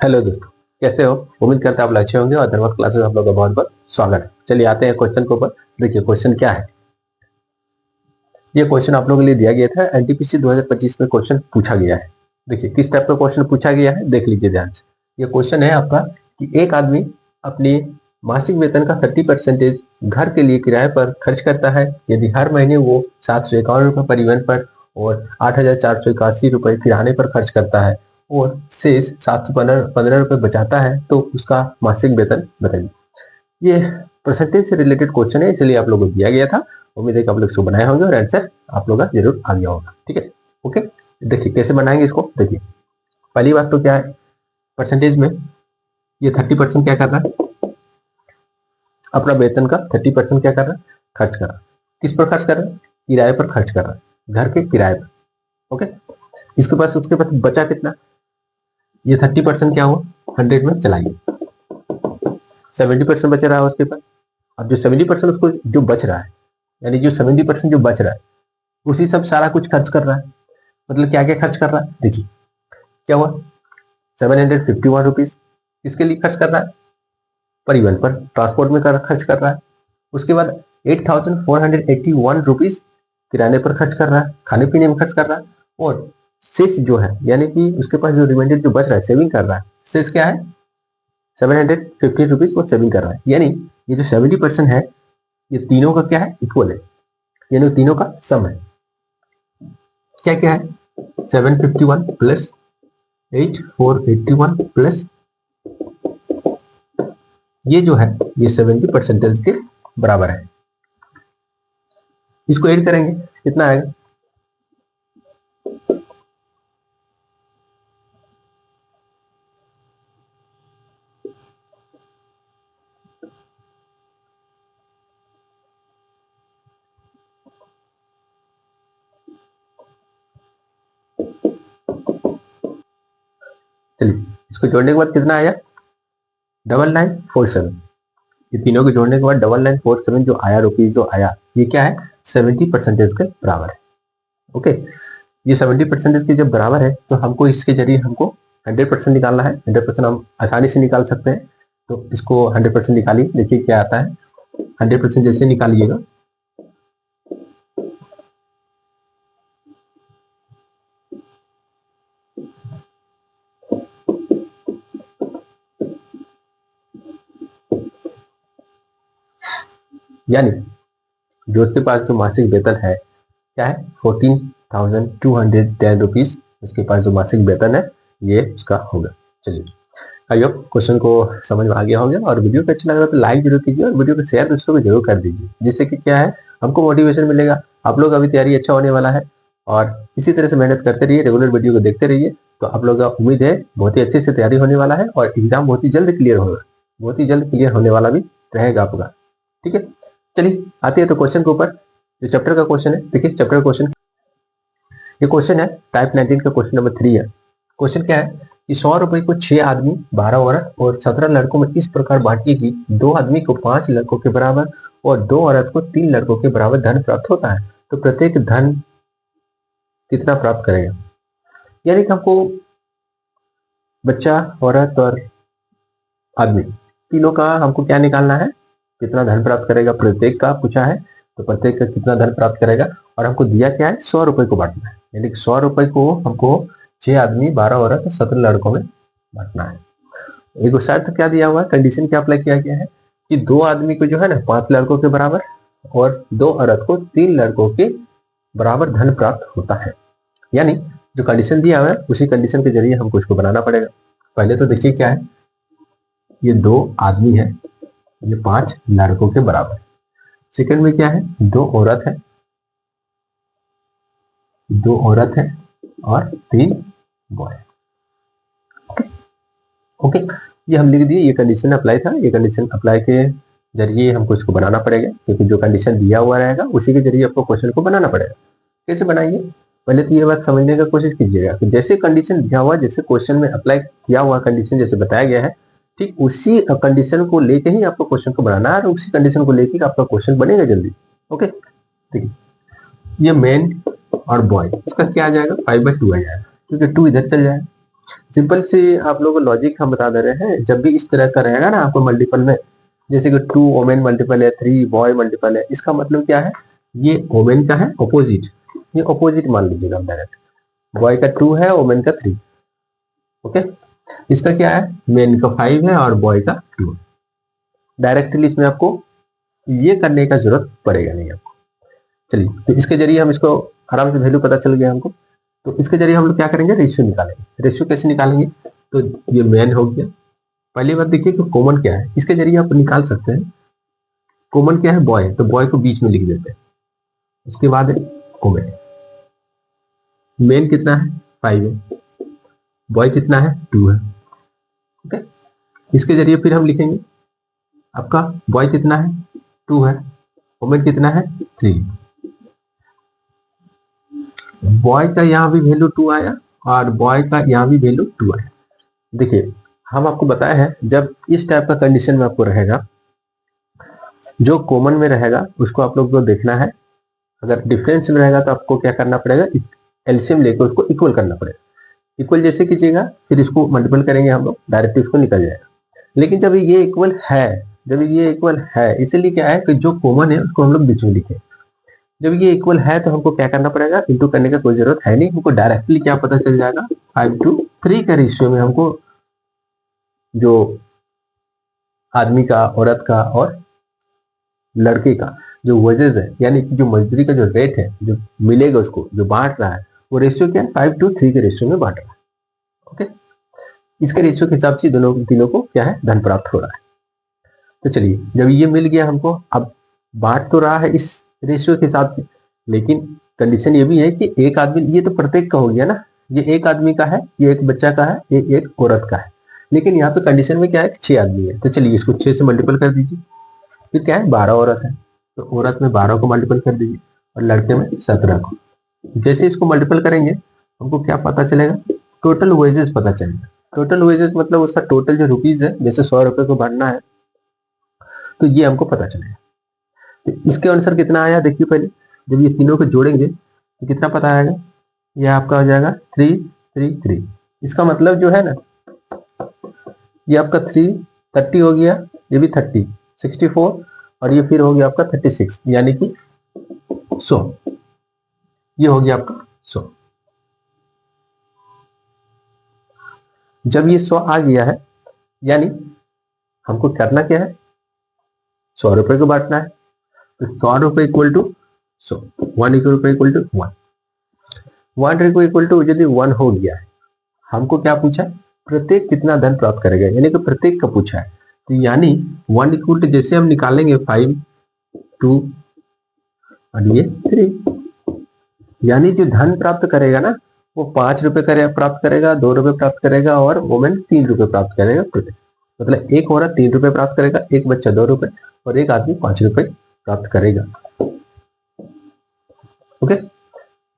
Hello दोस्तों, कैसे हो? उम्मीद करते हैं आप अच्छे होंगे और धर्मत क्लासेस में आप लोगों का बहुत बहुत स्वागत है। चलिए आते हैं क्वेश्चन के ऊपर। देखिए क्वेश्चन क्या है। ये क्वेश्चन आप लोगों के लिए दिया गया था, एनटीपीसी 2025 में क्वेश्चन पूछा गया है। देखिए किस टाइप का क्वेश्चन पूछा गया है, देख लीजिए ध्यान से। ये क्वेश्चन है आपका कि एक आदमी अपनी मासिक वेतन का 30% घर के लिए किराए पर खर्च करता है। यदि हर महीने वो 751 रुपये परिवहन पर और 8,481 रुपये किराने पर खर्च करता है और शेष 715 रुपये बचाता है, तो उसका मासिक वेतन बताइए। ये परसेंटेज से रिलेटेड क्वेश्चन है, इसलिए आप लोगों को दिया गया था। उम्मीद है कि आप लोग इसको बनाए होंगे और आंसर आप लोग का जरूर आ गया होगा। ठीक है, ओके। देखिए कैसे बनाएंगे इसको। देखिए पहली बात तो क्या है, परसेंटेज में ये 30% क्या कर रहा है, अपना वेतन का 30% क्या कर रहा है, खर्च कर रहा है। किस पर खर्च कर रहा है? किराए पर खर्च कर रहा है, घर के किराए पर। ओके, उसके पास बचा कितना? ये 30% क्या हुआ, 100 में चलाइए, 70% बच रहा है उसके पास। अब जो 70% उसको जो बच रहा है, यानी जो 70% जो बच रहा है, उसी सब सारा कुछ खर्च कर रहा है। मतलब क्या क्या खर्च कर रहा है, देखिए क्या हुआ, 751 रुपीज किसके लिए खर्च कर रहा है? परिवहन पर, ट्रांसपोर्ट में खर्च कर रहा है। उसके बाद 8,481 रुपीज किराने पर खर्च कर रहा है, खाने पीने में खर्च कर रहा है। और शेष जो है, यानी कि उसके पास जो रिमाइंडर जो बच रहा है, सेविंग कर रहा है। शेष क्या है, 750 रुपीज वो सेविंग कर रहा है। यानी ये जो 70% है, ये तीनों का क्या है, इक्वल है, यानी तीनों का सम है। क्या क्या है, 751 प्लस 8,481 प्लस ये जो है, ये 70% के बराबर है। इसको ऐड करेंगे, कितना आएगा, चलिए इसको जोड़ने के बाद कितना आया, 9947। ये तीनों को जोड़ने के बाद 9947 जो आया, रुपीज जो आया, ये क्या है, 70% के बराबर है। ओके, ये 70% के जब बराबर है, तो हमको इसके जरिए हमको 100% निकालना है। 100% हम आसानी से निकाल सकते हैं, तो इसको 100% निकालिए। देखिए क्या आता है, 100% जैसे निकालिएगा, यानी जो उसके पास जो मासिक वेतन है क्या है, 14,210 रुपीज उसके पास जो मासिक वेतन है, ये उसका होगा। चलिए आई होप क्वेश्चन को समझ में आ गया होगा। और वीडियो को अच्छा लग रहा है तो लाइक जरूर कीजिए और वीडियो को शेयर दोस्तों को जरूर कर दीजिए, जिससे कि क्या है, हमको मोटिवेशन मिलेगा। आप लोग अभी तैयारी अच्छा होने वाला है और इसी तरह से मेहनत करते रहिए, रेगुलर वीडियो को देखते रहिए, तो आप लोग का उम्मीद है बहुत ही अच्छे से तैयारी होने वाला है और एग्जाम बहुत ही जल्द क्लियर होगा, बहुत ही जल्द क्लियर होने वाला भी रहेगा आपका। ठीक है, चलिए आते हैं तो क्वेश्चन के ऊपर। जो चैप्टर का क्वेश्चन है, देखिए चैप्टर क्वेश्चन, ये क्वेश्चन है टाइप 19 का, क्वेश्चन नंबर 3 है। क्वेश्चन क्या है कि 100 रुपए को 6 आदमी, 12 औरत और 17 लड़कों में इस प्रकार बांटिए कि 2 आदमी को 5 लड़कों के बराबर और 2 औरत को 3 लड़कों के बराबर धन प्राप्त होता है, तो प्रत्येक धन कितना प्राप्त करेगा। यानी कि हमको बच्चा, औरत और आदमी तीनों का हमको क्या निकालना है, कितना धन प्राप्त करेगा। प्रत्येक का पूछा है, तो प्रत्येक का कितना धन प्राप्त करेगा। और हमको दिया क्या है, 100 रुपए को बांटना है, यानी कि 100 रुपए को हमको 6 आदमी, 12 औरत और 17 लड़कों में बांटना है। एक शर्त क्या दिया हुआ है, कंडीशन क्या अप्लाई किया गया है कि 2 आदमी को जो है ना 5 लड़कों के बराबर और 2 औरत को 3 लड़कों के बराबर धन प्राप्त होता है। यानी जो कंडीशन दिया हुआ है, उसी कंडीशन के जरिए हमको इसको बनाना पड़ेगा। पहले तो देखिए क्या है, ये 2 आदमी है, ये 5 लड़कों के बराबर। सेकंड में क्या है, 2 औरत है, 2 औरत है और 3 बॉय। ओके, ये हम लिख दिए, ये कंडीशन अप्लाई था। ये कंडीशन अप्लाई के जरिए हमको इसको बनाना पड़ेगा, क्योंकि जो कंडीशन दिया हुआ रहेगा उसी के जरिए आपको क्वेश्चन को बनाना पड़ेगा। कैसे बनाएंगे, पहले तो ये बात समझने का कोशिश कीजिएगा कि जैसे कंडीशन दिया हुआ, जैसे क्वेश्चन में अप्लाई किया हुआ कंडीशन जैसे बताया गया है, ठीक उसी कंडीशन को लेके ही आपको क्वेश्चन को बनाना है और उसी कंडीशन को लेके आपका क्वेश्चन बनेगा जल्दी। ओके, देखिए ये मेन और बॉय, इसका क्या आ जाएगा, 5/2 आ जाएगा, क्योंकि 2 इधर चल जाएगा। सिंपल सी आप लोगों को लॉजिक हम बता दे रहे हैं। जब भी इस तरह का रहेगा ना आपको मल्टीपल में, जैसे कि 2 वोमेन मल्टीपल है, 3 बॉय मल्टीपल है, इसका मतलब क्या है, ये वोमेन का है ऑपोजिट, ये ऑपोजिट मान लीजिएगा आप डायरेक्ट। बॉय का 2 है, वोमेन का 3। ओके, इसका क्या है, मेन का 5 है और बॉय का 2। डायरेक्टली इसमें आपको ये करने का जरूरत पड़ेगा नहीं आपको। चलिए, तो इसके जरिए हम इसको आराम से वैल्यू पता चल गया हमको। तो इसके जरिए हम लोग क्या करेंगे, रेशियो निकालेंगे। रेशियो कैसे निकालेंगे, तो ये मेन हो गया। पहली बात देखिए कि कॉमन क्या है, इसके जरिए आप निकाल सकते हैं। कॉमन क्या है, बॉय, तो बॉय को बीच में लिख देते हैं। उसके बाद कॉमन, मेन कितना है, 5 है, बॉय कितना है, 2 है। ओके, इसके जरिए फिर हम लिखेंगे आपका बॉय कितना है, 2 है, वोमेन कितना है, 3। बॉय का यहाँ भी वैल्यू 2 आया और बॉय का यहाँ भी वैल्यू 2 आया। देखिए, हम आपको बताया है जब इस टाइप का कंडीशन में आपको रहेगा, जो कॉमन में रहेगा उसको आप लोग को देखना है। अगर डिफरेंस में रहेगा तो आपको क्या करना पड़ेगा, एलसीएम लेकर उसको इक्वल करना पड़ेगा। इक्वल जैसे कीजिएगा, फिर इसको मल्टीपल करेंगे हम लोग, डायरेक्ट इसको निकल जाएगा। लेकिन जब ये इक्वल है, जब ये इक्वल है, इसलिए क्या है कि जो कॉमन है उसको हम लोग बीच में लिखे। जब ये इक्वल है तो हमको क्या करना पड़ेगा, इंटू करने का कोई जरूरत है नहीं, हमको डायरेक्टली क्या पता चल जाएगा, 5:3 का रेशियो में हमको जो आदमी का, औरत का और लड़के का जो वेजेस है, यानी कि जो मजदूरी का जो रेट है, जो मिलेगा उसको, जो बांट रहा है, वो रेशियो क्या है, 5:3 के रेशियो में बांट रहा है। ओके, इसके रेशियो के हिसाब से दोनों तीनों को क्या है, धन प्राप्त हो रहा है। तो चलिए, जब ये मिल गया हमको, अब बांट तो रहा है इस रेशियो के हिसाब से, लेकिन कंडीशन ये भी है कि एक आदमी, ये तो प्रत्येक का हो गया ना, ये एक आदमी का है, ये एक बच्चा का है, ये एक औरत का है। लेकिन यहाँ पे कंडीशन में क्या है, 6 आदमी है। तो चलिए इसको 6 से मल्टीपल कर दीजिए, फिर क्या है, 12 औरत है, तो औरत में 12 को मल्टीपल कर दीजिए और लड़के में 17 को। जैसे इसको मल्टीपल करेंगे हमको क्या पता चलेगा, टोटल वेजेस पता चलेगा। टोटल वेजेस मतलब उसका टोटल जो रुपीज है, जैसे 100 रुपए को भरना है, तो ये हमको पता चलेगा। तो इसके अनुसार कितना आया देखिए, पहले जब ये तीनों को जोड़ेंगे तो कितना पता आएगा, ये आपका हो जाएगा 333। इसका मतलब जो है ना, ये आपका 330 हो गया, ये भी 30, 64, और ये फिर हो गया आपका 36, यानी कि 100। ये हो गया आपका 100। जब ये 100 आ गया है, यानी हमको करना क्या है, 100 रुपए को बांटना है। तो 100 रुपए इक्वल टू 100, 1 रुपए इक्वल टू 1, 1 रुपए इक्वल टू यदि 1 हो गया है, हमको क्या पूछा, प्रत्येक कितना धन प्राप्त करेगा, यानी कि प्रत्येक का पूछा है। तो यानी 1 इक्वल टू, जैसे हम निकालेंगे 5, 2 और ये 3, यानी जो धन प्राप्त करेगा ना, वो 5 रुपए प्राप्त करेगा, 2 रुपए प्राप्त करेगा और वोमेन 3 रुपए प्राप्त करेगा प्रत्येक। मतलब एक औरत 3 रुपए प्राप्त करेगा, एक बच्चा 2 रुपए और एक आदमी 5 रुपए प्राप्त करेगा। ओके,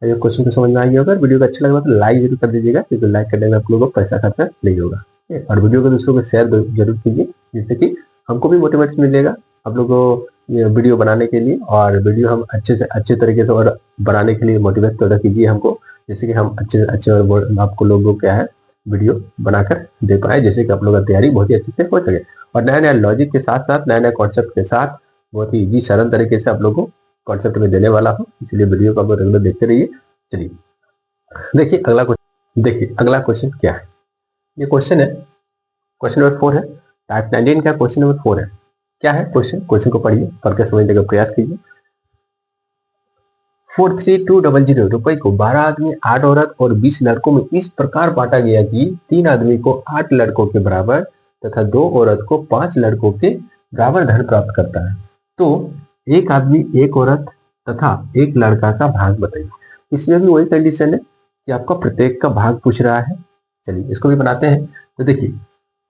ये क्वेश्चन को समझ में आ गया होगा। वीडियो को अच्छा लगा तो लाइक जरूर कर दीजिएगा, क्योंकि लाइक करने में आप लोगों को पैसा खर्चा नहीं होगा। और वीडियो को दूसरों को शेयर जरूर कीजिए, जिससे कि हमको भी मोटिवेशन मिलेगा आप लोगों को ये वीडियो बनाने के लिए, और वीडियो हम अच्छे से अच्छे तरीके से और बनाने के लिए मोटिवेट पैदा कीजिए हमको, जैसे कि हम अच्छे से अच्छे और आपको लोगों को क्या है, वीडियो बनाकर दे पाए, जैसे कि आप लोगों का तैयारी बहुत ही अच्छे से हो सके, और नया नया लॉजिक के साथ साथ, नया नया कॉन्सेप्ट के साथ, बहुत ही इजी सरल तरीके से आप लोग को कॉन्सेप्ट में देने वाला हूँ। इसलिए वीडियो को आप रेगुलर देखते रहिए। चलिए देखिए अगला क्वेश्चन, देखिए अगला क्वेश्चन क्या है। ये क्वेश्चन है, क्वेश्चन नंबर 4 है, टाइप 19 का क्वेश्चन नंबर 4 है। क्या है क्वेश्चन, क्वेश्चन को पढ़िए, पढ़ के समझने का प्रयास कीजिए। 43200 रुपए को 12 आदमी, 8 औरत और 20 लड़कों में इस प्रकार बांटा गया कि 3 आदमी को 8 लड़कों के बराबर तथा 2 औरत को 5 लड़कों के बराबर धन प्राप्त करता है। तो एक आदमी, एक औरत तथा एक लड़का का भाग बताइए। इसमें भी वही कंडीशन है कि आपका प्रत्येक का भाग पूछ रहा है। चलिए इसको भी बनाते हैं। तो देखिए,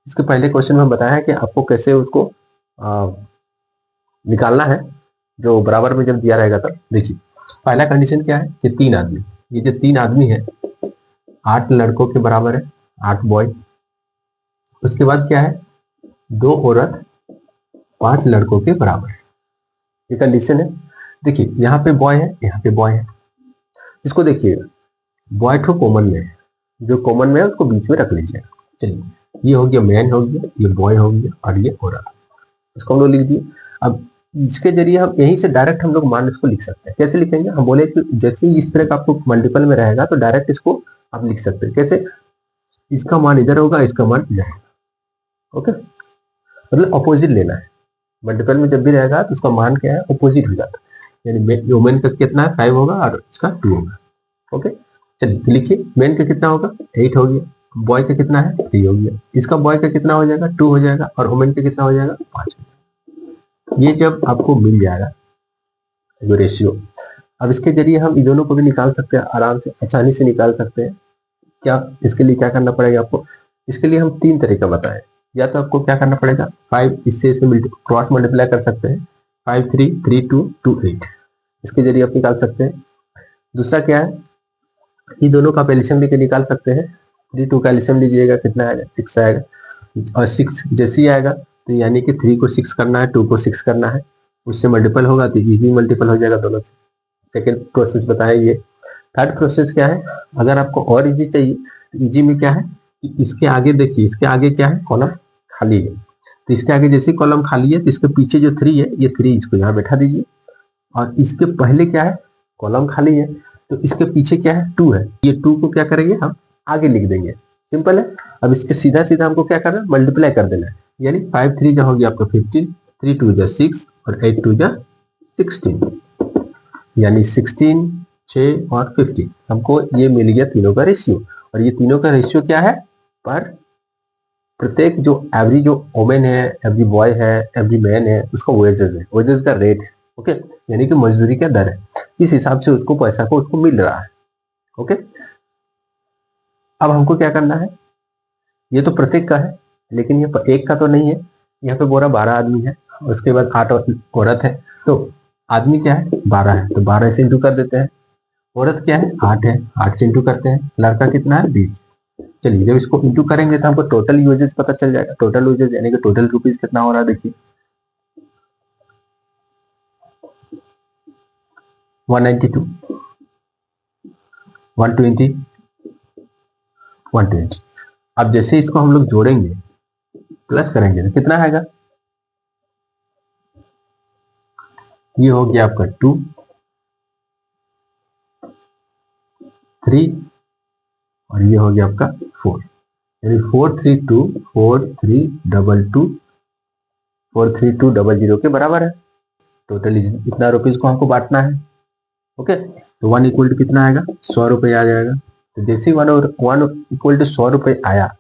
इसके पहले क्वेश्चन में हम बताया है कि आपको कैसे उसको निकालना है, जो बराबर में जब दिया रहेगा तब। देखिए पहला कंडीशन क्या है कि 3 आदमी, ये जो 3 आदमी है 8 लड़कों के बराबर है, 8 बॉय। उसके बाद क्या है, 2 औरत 5 लड़कों के बराबर, ये कंडीशन है। देखिए यहाँ पे बॉय है, यहाँ पे बॉय है। इसको देखिए, बॉय ठो कॉमन में है, जो कॉमन में है उसको बीच में रख लीजिए। चलिए, ये हो गया मैन हो गया, ये बॉय हो गया और ये औरत, इसको हम लोग लिख दिए। अब इसके जरिए हम यहीं से डायरेक्ट हम लोग मान इसको लिख सकते हैं। कैसे लिखेंगे, हम बोले कि जैसे ही इस तरह का आपको मल्टीपल में रहेगा तो डायरेक्ट इसको आप लिख सकते हैं। कैसे, इसका मान इधर होगा, इसका मान इधर होगा। ओके, मतलब अपोजिट लेना है। मल्टीपल में जब भी रहेगा तो उसका मान क्या है, अपोजिट हो जाता है। यानी वुमेन का कितना है 5 होगा और इसका 2 होगा। ओके, चलिए तो लिखिए, मेन का कितना होगा 8 हो गया, बॉय का कितना है 3 हो गया, इसका बॉय का कितना हो जाएगा 2 हो जाएगा और वुमेन का कितना हो जाएगा 5 हो जाएगा। ये जब आपको मिल जाएगा वो रेशियो, अब इसके जरिए हम इन दोनों को भी निकाल सकते हैं, आराम से आसानी से निकाल सकते हैं। क्या, इसके लिए क्या करना पड़ेगा आपको, इसके लिए हम 3 तरीका बताएं। या तो आपको क्या करना पड़ेगा, 5 इससे क्रॉस मल्टीप्लाई कर सकते हैं, 5 3 3 2 2 8, इसके जरिए आप निकाल सकते हैं। दूसरा क्या है, ये दोनों का एल्सियम लेके निकाल सकते हैं। 3 2 का एल्सियम लीजिएगा, कितना आएगा 6 आएगा, और 6 जैसे ही आएगा तो यानी कि 3 को 6 करना है, 2 को 6 करना है, उससे मल्टीपल होगा तो इजी मल्टीपल हो जाएगा दोनों से। सेकेंड प्रोसेस बताया ये। थर्ड प्रोसेस क्या है, अगर आपको और इजी चाहिए तो इजी में क्या है कि इसके आगे देखिए, इसके आगे क्या है, कॉलम खाली है, तो इसके आगे जैसे कॉलम खाली है तो इसके पीछे जो 3 है, ये 3 इसको यहाँ बैठा दीजिए, और इसके पहले क्या है, कॉलम खाली है, तो इसके पीछे क्या है 2 है, ये 2 को क्या करेंगे हम आगे लिख देंगे, सिंपल है। अब इसके सीधा सीधा हमको क्या करना है, मल्टीप्लाई कर देना है, यानी 5 3 जो होगी आपका 15, 3 2 जा 6 और 8 2 जा 16, यानी 16 6 और 15, हमको ये मिल गया तीनों का रेशियो। और ये तीनों का रेशियो क्या है, पर प्रत्येक जो एवरी जो वोमेन है, एवरी बॉय है, एवरी मैन है, उसका वेजेस है, वेजेस का रेट है। ओके, यानी कि मजदूरी का दर है, इस हिसाब से उसको पैसा को उसको मिल रहा है। ओके, अब हमको क्या करना है, ये तो प्रत्येक का है, लेकिन ये एक का तो नहीं है। यहाँ पे बोरा 12 आदमी है, उसके बाद 8 औरत है, तो आदमी क्या है 12 है, तो 12 से इंटू कर देते हैं। औरत क्या है 8 है, 8 से इंटू करते हैं। लड़का कितना है 20। चलिए, जब इसको इंटू करेंगे तो हमको टोटल यूजेज पता चल जाएगा। टोटल यूजेज यानी कि टोटल रुपीज कितना हो रहा है, देखिए 192, 120, 120। अब जैसे इसको हम लोग जोड़ेंगे, प्लस करेंगे तो कितना आएगा, ये हो गया आपका 2 3 और ये हो गया आपका 4, यानी 432 4322 43200 के बराबर है। टोटल इतना रुपीज को हमको बांटना है। ओके, तो 1 इक्वल टू कितना आएगा 100 रुपये आ जाएगा। तो जैसे 1 इक्वल टू 100 रुपये आया,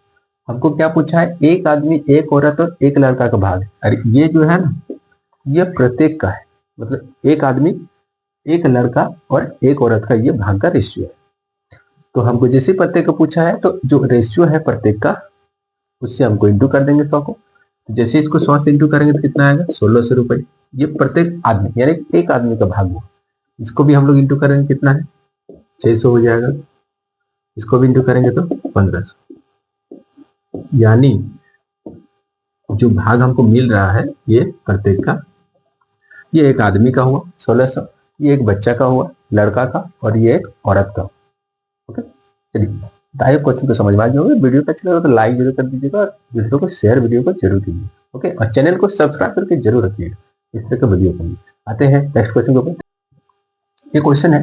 हमको क्या पूछा है, एक आदमी एक औरत और एक लड़का का भाग। अरे ये जो है ना, ये प्रत्येक का है, मतलब एक आदमी एक लड़का और एक औरत का ये भाग का रेशियो है। तो हमको जैसे प्रत्येक का पूछा है, तो जो रेशियो है प्रत्येक का, उससे हमको इंटू कर देंगे 100 को। तो जैसे इसको 100 से इंटू करेंगे तो कितना आएगा 1600 रुपये। ये प्रत्येक आदमी यानी एक आदमी का भाग हुआ। इसको भी हम लोग इंटू करेंगे, कितना है 600 हो जाएगा। इसको भी इंटू करेंगे तो 1500, यानी जो भाग हमको मिल रहा है ये प्रत्येक का, ये एक आदमी का हुआ 1600, ये एक बच्चा का हुआ लड़का का, और ये एक औरत का। ओके, चलिए आई क्वेश्चन को समझ में आ गया होगा। वीडियो को अच्छा लगा तो लाइक जरूर कर दीजिएगा और वीडियो को शेयर वीडियो को जरूर कीजिए। ओके, और चैनल को सब्सक्राइब करके जरूर रखिएगा इस तरह का वीडियो के लिए। आते हैं नेक्स्ट क्वेश्चन के ऊपर। ये क्वेश्चन है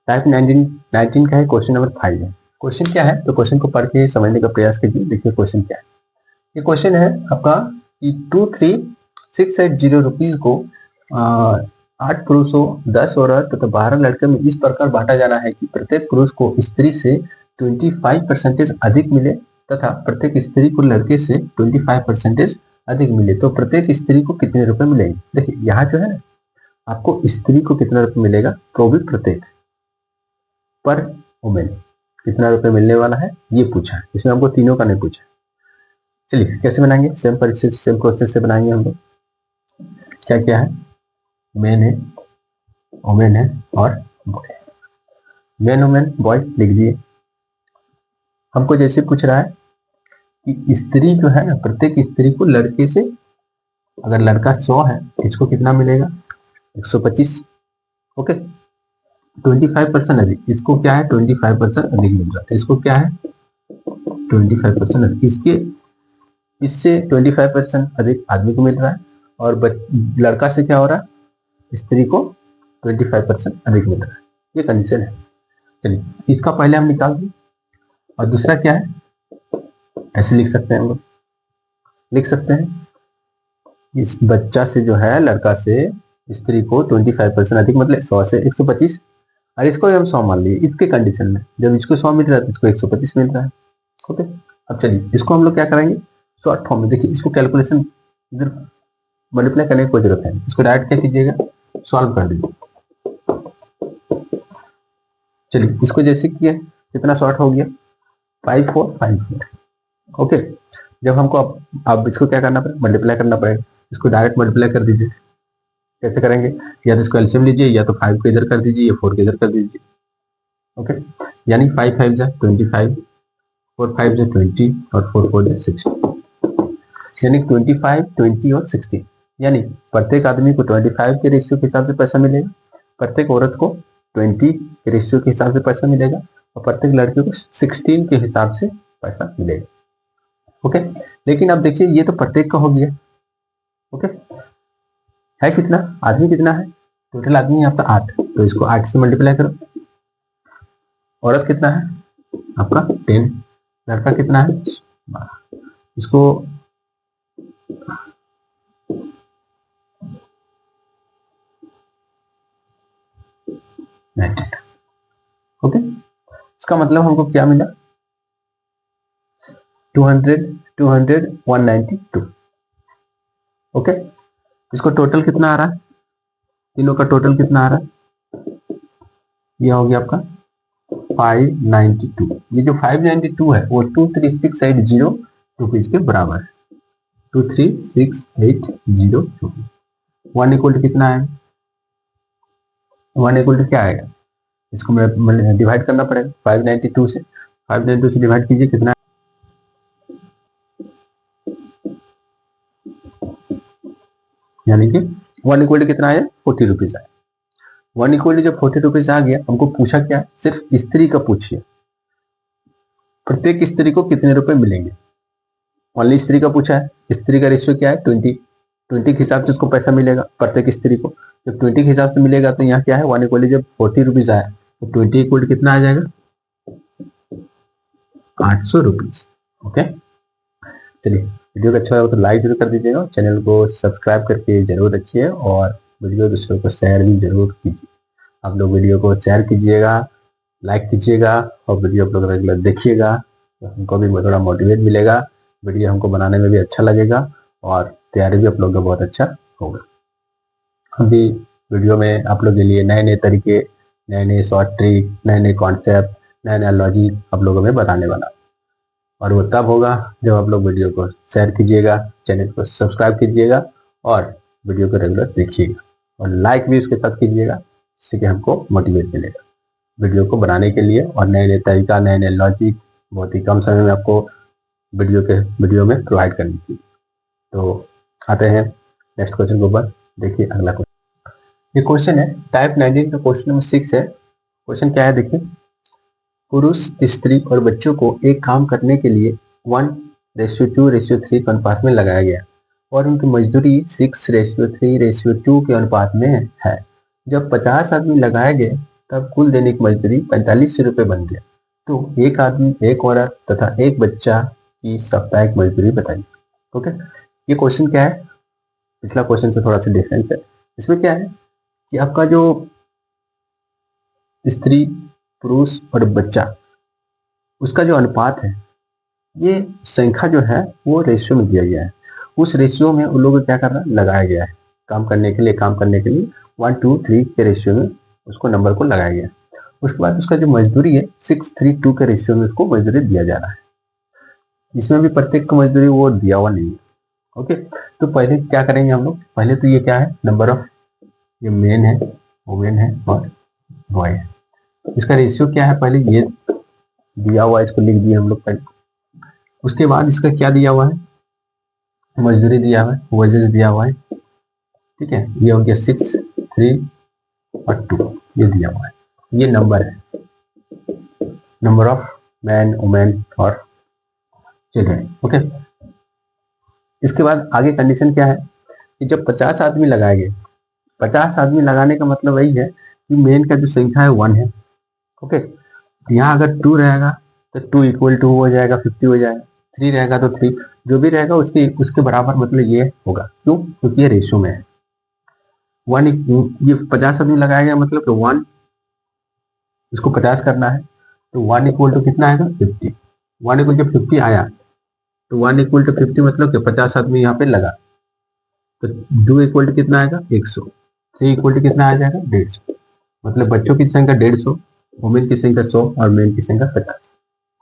टाइप 19 का है, क्वेश्चन नंबर 5 है। क्वेश्चन क्या है, तो क्वेश्चन को पढ़ के समझने का प्रयास कीजिए। देखिए क्वेश्चन क्या है। ये क्वेश्चन है आपका कि 23680 रुपीज को 8 पुरुषों 10 औरत तथा 12 लड़के में इस प्रकार बांटा जाना है कि प्रत्येक पुरुष को स्त्री से 25% अधिक मिले तथा प्रत्येक स्त्री को लड़के से 25% अधिक मिले, तो प्रत्येक स्त्री को कितने रुपए मिलेंगे। देखिए यहाँ जो है ना, आपको स्त्री को कितना रुपए मिलेगा, तो भी प्रत्येक पर वुमेन कितना रुपए मिलने वाला है ये पूछा है। इसमें हमको तीनों का नहीं पूछा। चलिए कैसे बनाएंगे, सेम प्रोसेस से बनाएंगे हम लोग। क्या क्या है, मैन है, वुमेन है और बॉय। मैन वुमेन बॉय लिख दिए। हमको जैसे पूछ रहा है कि स्त्री जो है ना, प्रत्येक स्त्री को लड़के से, अगर लड़का 100 है इसको कितना मिलेगा 125। ओके, 25% अधिक, इसको क्या है 25% अधिक मिल रहा है, इसको क्या है 25% इसके इससे 25% अधिक आदमी को मिल रहा है, और लड़का से क्या हो रहा है, स्त्री को 25% अधिक मिल रहा है। ये कंडीशन है। चलिए इसका पहले हम निकाल दें। और दूसरा क्या है, ऐसे लिख सकते हैं हम लोग, लिख सकते हैं इस बच्चा से जो है, लड़का से स्त्री को 25% अधिक, मतलब 100 से 125, और इसको हम 100 मान लिए। इसके कंडीशन में जब इसको 100 मिल रहा है तो इसको 125 मिल रहा है। ओके, अब चलिए इसको हम लोग क्या करेंगे, शॉर्ट फॉर्म में। देखिए इसको कैलकुलेशन इधर मल्टीप्लाई करने की कोई जरूरत है, इसको डायरेक्ट क्या कीजिएगा, सॉल्व कर दीजिए। चलिए इसको जैसे किया, कितना शॉर्ट हो गया, 5454। ओके, जब हमको अब इसको क्या करना पड़ेगा, मल्टीप्लाई करना पड़ेगा। इसको डायरेक्ट मल्टीप्लाई कर दीजिए। कैसे करेंगे, या तो इसको एलसीएम लीजिए, या तो 5 को इधर कर दीजिए, या 4 को इधर कर दीजिए। ओके, यानी 5 5 जा 25, 4 5 जा 20, और 4 4 जा 60, यानी 25, 20 और 60। यानी प्रत्येक आदमी को 25 के रेशियो के हिसाब से पैसा मिलेगा, प्रत्येक औरत को 20 के रेशियो के हिसाब से पैसा मिलेगा, और प्रत्येक लड़के को 16 के हिसाब से पैसा मिलेगा। ओके, लेकिन अब देखिए ये तो प्रत्येक का हो गया। ओके, है कितना, आदमी कितना है, टोटल आदमी है आपका 8, तो इसको 8 से मल्टीप्लाई करो। औरत कितना है आपका 10, लड़का कितना है 12, इसको ओके, इसका मतलब हमको क्या मिला, 200 200 192। ओके, इसको टोटल कितना आ रहा है, तीनों का टोटल कितना आ रहा है, ये हो गया आपका 592। ये जो 592 है वो 23680 रुपीज के बराबर है। 23680 रुपीज। 1 इक्वल टू कितना है, 1 इक्वल टू क्या आएगा, इसको मैं डिवाइड करना पड़ेगा 592 से। 592 से डिवाइड कीजिए, कितना, यानी कि 1 इक्वल टू कितना आया, 40 रुपीज आया। 1 इक्वल टू जब 40 रुपीज आ गया, हमको पूछा क्या, सिर्फ स्त्री का पूछिए, प्रत्येक स्त्री को कितने रुपए मिलेंगे। ओनली स्त्री का पूछा है, स्त्री का रेशियो क्या है 20, 20 के हिसाब से उसको पैसा मिलेगा प्रत्येक स्त्री को। जब 20 के हिसाब से मिलेगा तो यहाँ क्या है, 1 इक्वल जब 40 रुपीज आया तो 20 इक्वल कितना आ जाएगा, 800 रुपीज। ओके, चलिए वीडियो का अच्छा लगा तो लाइक जरूर कर दीजिएगा, चैनल को सब्सक्राइब करके जरूर रखिए, और वीडियो दूसरों को शेयर भी जरूर कीजिए। आप लोग वीडियो को शेयर कीजिएगा, लाइक कीजिएगा, और वीडियो आप लोग रेगुलर देखिएगा, तो हमको भी थोड़ा मोटिवेट मिलेगा, वीडियो हमको बनाने में भी अच्छा लगेगा, और तैयारी भी आप लोग का बहुत अच्छा होगा। अभी वीडियो में आप लोग के लिए नए नए तरीके, नए नए शॉर्ट ट्रिक, नए नए कॉन्सेप्ट, नया नया लॉजिक आप लोगों में बताने वाला, और वो तब होगा जब आप लोग वीडियो को शेयर कीजिएगा, चैनल को सब्सक्राइब कीजिएगा, और वीडियो को रेगुलर देखिएगा, और लाइक भी उसके साथ कीजिएगा, जिससे कि हमको मोटिवेट मिलेगा वीडियो को बनाने के लिए, और नए नए तरीका, नए नए लॉजिक बहुत ही कम समय में आपको वीडियो में प्रोवाइड करने की। तो आते हैं नेक्स्ट क्वेश्चन के ऊपर। देखिए अगला क्वेश्चन, ये क्वेश्चन है टाइप 19 का, क्वेश्चन नंबर 6 है। क्वेश्चन क्या है, देखिए, पुरुष, स्त्री और बच्चों को एक काम करने के लिए 1:2:3 के अनुपात में लगाया गया, और उनकी मजदूरी 6:3:2 के अनुपात में है। जब 50 आदमी लगाए गए तब कुल दैनिक मजदूरी 4500 रुपये बन गया। तो एक आदमी, एक औरत तथा एक बच्चा की साप्ताहिक मजदूरी बताइए। ओके, ये क्वेश्चन क्या है, पिछला क्वेश्चन से थोड़ा सा डिफरेंस है। इसमें क्या है कि आपका जो स्त्री, पुरुष और बच्चा, उसका जो अनुपात है, ये संख्या जो है वो रेशियो में दिया गया है। उस रेशियो में उन लोगों को क्या करना, लगाया गया है काम करने के लिए 1 2 3 के रेशियो में उसको नंबर को लगाया गया है। उसके बाद उसका जो मजदूरी है 6:3:2 के रेशियो में उसको मजदूरी दिया जा रहा है। इसमें भी प्रत्येक को मजदूरी वो दिया हुआ नहीं है। ओके, तो पहले क्या करेंगे हम लोग, पहले तो ये क्या है, नंबर ऑफ, ये मेन है, वुमेन है और बॉय है, इसका रेशियो क्या है, पहले ये दिया हुआ है, इसको लिख दिए हम लोग पहले। उसके बाद इसका क्या दिया हुआ है, मजदूरी दिया हुआ है, वेजेस दिया हुआ है, ठीक है, ये हो गया 6, 3 और 2, ये दिया हुआ है। ये नंबर है, नंबर ऑफ मैन, वुमेन और चिल्ड्रन। ओके, इसके बाद आगे कंडीशन क्या है कि जब 50 आदमी लगाए गए, 50 आदमी लगाने का मतलब वही है कि मेन का जो संख्या है 1 है। ओके, यहाँ अगर 2 रहेगा तो 2 इक्वल टू हो जाएगा 50 हो जाएगा, 3 रहेगा तो 3, जो भी रहेगा उसके बराबर मतलब ये होगा। क्यों? क्योंकि ये रेशियो में है। 1, ये 50 आदमी लगाया गया मतलब तो 1, इसको 50 करना है तो 1 इक्वल टू कितना आएगा 50। 1 इक्वल टू 50 आया तो 1 इक्वल टू 50 मतलब कि 50 आदमी यहाँ पे लगा तो 2 इक्वल टू कितना आएगा 100, 3 इक्वल टू कितना आ जाएगा 150। मतलब बच्चों की संख्या 150, वुमेन की संख्या 100 और मेन की संख्या 50।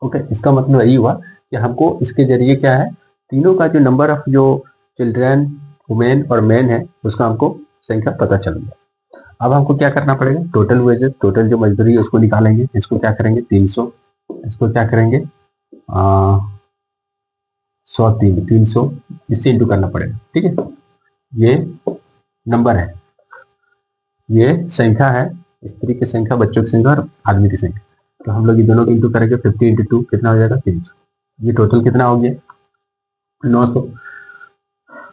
ओके, इसका मतलब यही हुआ कि हमको इसके जरिए क्या है, तीनों का जो नंबर ऑफ जो चिल्ड्रन, वुमेन और मेन है उसका हमको संख्या पता चल गया। अब हमको क्या करना पड़ेगा, टोटल वेजेस, टोटल जो मजदूरी है उसको निकालेंगे। इसको क्या करेंगे 300, इसको क्या करेंगे 300 इससे इंटू करना पड़ेगा। ठीक है, ये नंबर है, ये संख्या है, स्त्री की संख्या, बच्चों की संख्या और आदमी की संख्या। तो हम लोग ये दोनों को इंटू करेंगे, 50 इंटू 2 कितना हो जाएगा 300। ये टोटल कितना हो गया 900।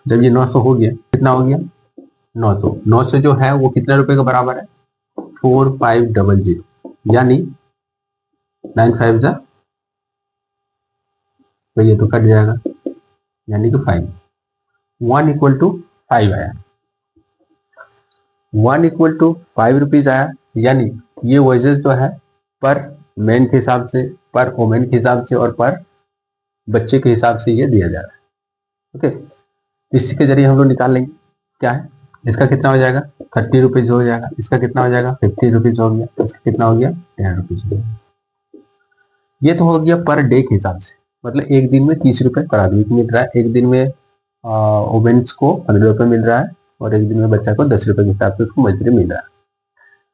जब ये 900 हो गया, कितना हो गया 900, 900 जो है वो कितने रुपए का बराबर है 4500, यानी 9 5 जा, तो ये तो कट जाएगा, यानी कि 5, 1 इक्वल टू 5 आया, 1 इक्वल टू 5 रुपीज आया। यानी ये वेजेस जो है पर मैन के हिसाब से, पर वुमेन के हिसाब से और पर बच्चे के हिसाब से ये दिया जा रहा है। ओके, इसी के जरिए हम लोग निकाल लेंगे क्या है, इसका कितना हो जाएगा 30 रुपीज हो जाएगा, इसका कितना हो जाएगा 50 रुपीज हो गया, तो इसका कितना हो गया 10 रुपीज हो गया। ये तो हो गया पर डे के हिसाब से, मतलब एक दिन में 30 रुपए पर आदमी को मिल रहा है, एक दिन में वुमेन्स को 15 रुपए मिल रहा है और एक दिन में बच्चा को 10 रुपए के हिसाब से उसको मजदूरी मिल रहा है।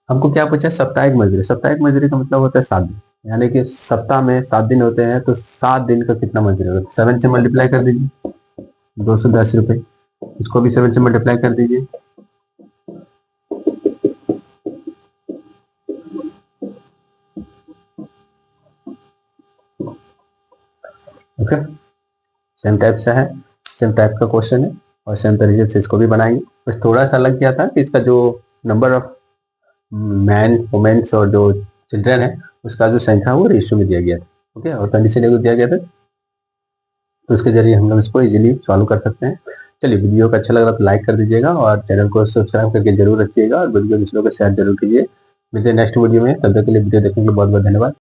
हमको क्या पूछा, साप्ताहिक मजदूरी। साप्ताहिक मजदूरी का मतलब होता है 7 दिन, यानी कि सप्ताह में 7 दिन होते हैं, तो 7 दिन का कितना मजदूरी होगा, 7 से मल्टीप्लाई कर दीजिए 210 रुपए, इसको भी 7 से मल्टीप्लाई कर दीजिए, ओके। सेम टाइप से है, सेम टाइप का क्वेश्चन है और सेम तरीके से इसको भी बनाएंगे। बस थोड़ा सा अलग किया था कि इसका जो नंबर ऑफ मैन, वुमेन्स और जो चिल्ड्रन है उसका जो संख्या वो रेशियो में दिया गया था। ओके, और कंडीशन दिया गया था, तो उसके जरिए हम लोग इसको इजीली सॉल्व कर सकते हैं। चलिए, वीडियो का अच्छा लग रहा तो लाइक कर दीजिएगा और चैनल को सब्सक्राइब करके जरूर रखिएगा और वीडियो दूसरों को शेयर जरूर कीजिए। मिलते हैं नेक्स्ट वीडियो में, तब तक के लिए वीडियो देखने के लिए बहुत बहुत धन्यवाद।